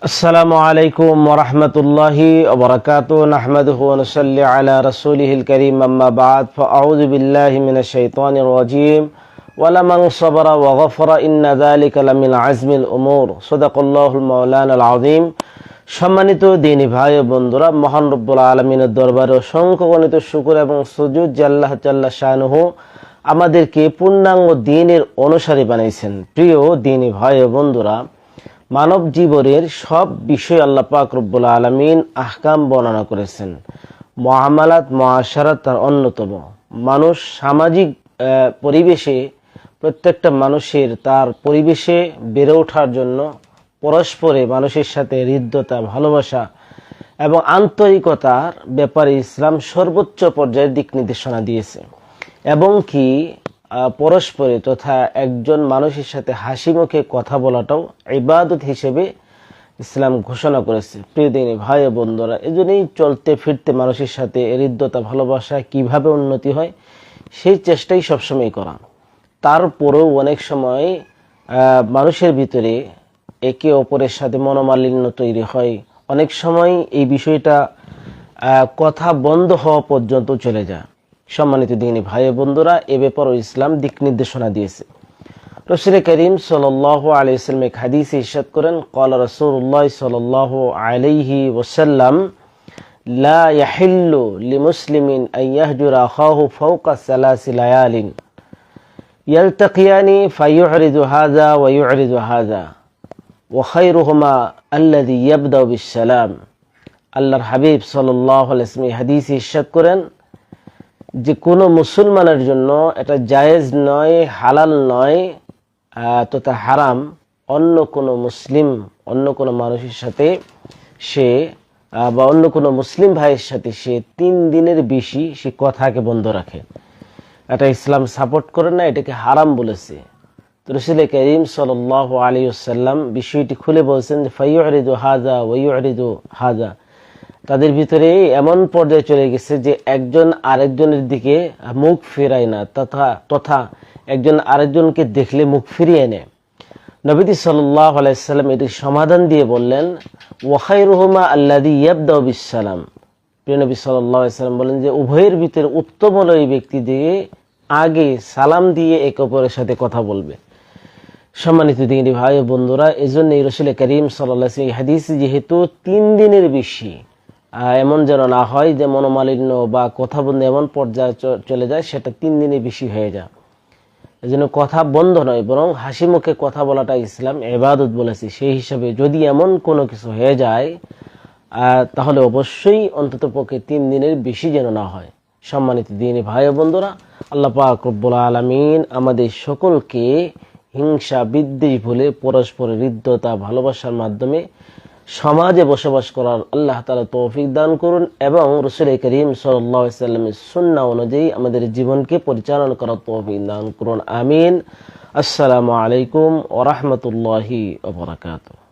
আসসালামু আলাইকুম ওয়া রাহমাতুল্লাহি ওয়া বারাকাতুহু নাহমাদুহু ওয়া নুসাল্লি আলা রাসূলিহিল কারীম আম্মা বা'দ ফাআউযু বিল্লাহি মিনাশ শাইতানির রাজীম ওয়া লামান সাবারা ওয়া গাফারা ইন্না যালিকা লামিন আজমিল উমুর সাদাকাল্লাহুল মাওলানাল আযীম। সম্মানিত দ্বীনী ভাই ও বন্ধুরা, মহান রব্বুল আলামিনের দরবারে অসংখ্য গণিত শুকর এবং সুজুদ যে আল্লাহ জাল্লা শানুহু আমাদেরকে পূর্ণাঙ্গ দ্বীনের অনুসারী বানাইছেন। প্রিয় দ্বীনী ভাই ও বন্ধুরা, মানব জীবনের সব বিষয় আল্লাহ পাক রব্বুল আলামিন আহকাম বর্ণনা করেছেন। মুআমালাত মুআশারাত তার অন্যতম। মানুষ সামাজিক পরিবেশে, প্রত্যেকটা মানুষের তার পরিবেশে বেড়ে ওঠার জন্য পরস্পরে মানুষের সাথে হৃদ্যতা, ভালোবাসা এবং আন্তরিকতার ব্যাপারে ইসলাম সর্বোচ্চ পর্যায়ের দিক নির্দেশনা দিয়েছে এবং কি পরস্পরে তথা একজন মানুষের সাথে হাসি মুখে কথা বলাটাও ইবাদত হিসেবে ইসলাম ঘোষণা করেছে। প্রিয় দিনী ভাই ও বন্ধুরা, এজন্যই চলতে ফিরতে মানুষের সাথে হৃদ্যতা, ভালোবাসা কিভাবে উন্নতি হয় সেই চেষ্টাই সবসময় করা। তারপরেও অনেক সময় মানুষের ভিতরে একে অপরের সাথে মনোমালিন্য তৈরি হয়। অনেক সময় এই বিষয়টা কথা বন্ধ হওয়া পর্যন্ত চলে যায়। সম্মানিত দ্বীনী ভাই বন্ধুরা, এ ব্যাপারে ইসলাম দিক নির্দেশনা দিয়েছে। রাসূল করিম সাল্লাল্লাহু আলাইহি ওয়াসাল্লাম এক হাদিসে ইরশাদ করেন, ক্বালা রাসূলুল্লাহ সাল্লাল্লাহু আলাইহি ওয়াসাল্লাম, লা ইয়াহিল্লু লিমুসলিমিন আন ইয়াহজুরা আখাহু ফাওকা সালাসি লায়ালিন ইয়ালতাকিয়ানি ফায়ুরিদু হাযা ওয়া ইউরিদু হাযা ওয়া খায়রুহুমা আল্লাযী ইয়াবদাউ বিসসালাম। আল্লাহর হাবিব সাল্লাল্লাহু আলাইহি ওয়াসাল্লাম এই হাদিসে ইরশাদ করেন যে কোনো মুসলমানের জন্য এটা জায়েজ নয়, হালাল নয়, তথা হারাম অন্য কোনো মুসলিম, অন্য কোনো মানুষের সাথে সে বা অন্য কোনো মুসলিম ভাইয়ের সাথে সে 3 দিনের বেশি সে কথাকে বন্ধ রাখে। এটা ইসলাম সাপোর্ট করে না, এটাকে হারাম বলেছে। তো রাসূল করিম সাল্লাল্লাহু আলাইহি ওয়াসাল্লাম বিষয়টি খুলে বলছেন যে ফায়ুরিদু হাযা ওয়া ইউরিদু হাযা। তাদের ভিতরে এমন পর্যায়ে চলে গেছে যে একজন আরেকজনের দিকে মুখ ফেরায় না, তথা একজন আরেকজনকে দেখলে মুখ ফিরিয়ে নেয়। নবী সাল্লাল্লাহু আলাইহি ওয়াসাল্লাম এটির সমাধান দিয়ে বললেন, ওয়া খায়রুহুমা আল্লাযী ইয়াবদাউ বিসসালাম। প্রিয় নবী সাল্লাল্লাহু আলাইহি ওয়াসাল্লাম বলেন যে উভয়ের ভিতরে উত্তম হলো এই ব্যক্তি দিয়ে আগে সালাম দিয়ে একে অপরের সাথে কথা বলবে। সম্মানিত দ্বীনী ভাই ও বন্ধুরা, এজন্যই রাসূল করিম সাল্লাল্লাহু আলাইহি ওয়াসাল্লাম এই হাদিসে যেহেতু 3 দিনের বেশি এমন যেন না হয় যে মনোমালিন্য বা কথা বন্ধ এমন পর্যায়ে চলে যায় সেটা 3 দিনে বেশি হয়ে যায়। এজন্য কথা বন্ধ নয়, বরং হাসি মুখে কথা বলাটা ইসলাম ইবাদত বলেছে। সেই হিসাবে যদি এমন কোনো কিছু হয়ে যায় তাহলে অবশ্যই অন্ততপক্ষে 3 দিনের বেশি যেন না হয়। সম্মানিত দ্বীনী ভাই ও বন্ধুরা, আল্লাহ পাক রব্বুল আলামিন আমাদের সকলকে হিংসা বিদ্বেষ ভুলে পরস্পরের হৃদ্যতা, ভালোবাসার মাধ্যমে সমাজে বসবাস করার আল্লাহ তাআলা তৌফিক দান করুন এবং রাসূল করিম সাল্লাল্লাহু আলাইহি ওয়াসাল্লামের সুন্নাহ অনুযায়ী আমাদের জীবনকে পরিচালনা করার তৌফিক দান করুন। আমিন। আসসালামু আলাইকুম ওয়া রাহমাতুল্লাহি ওয়া বারাকাতুহু।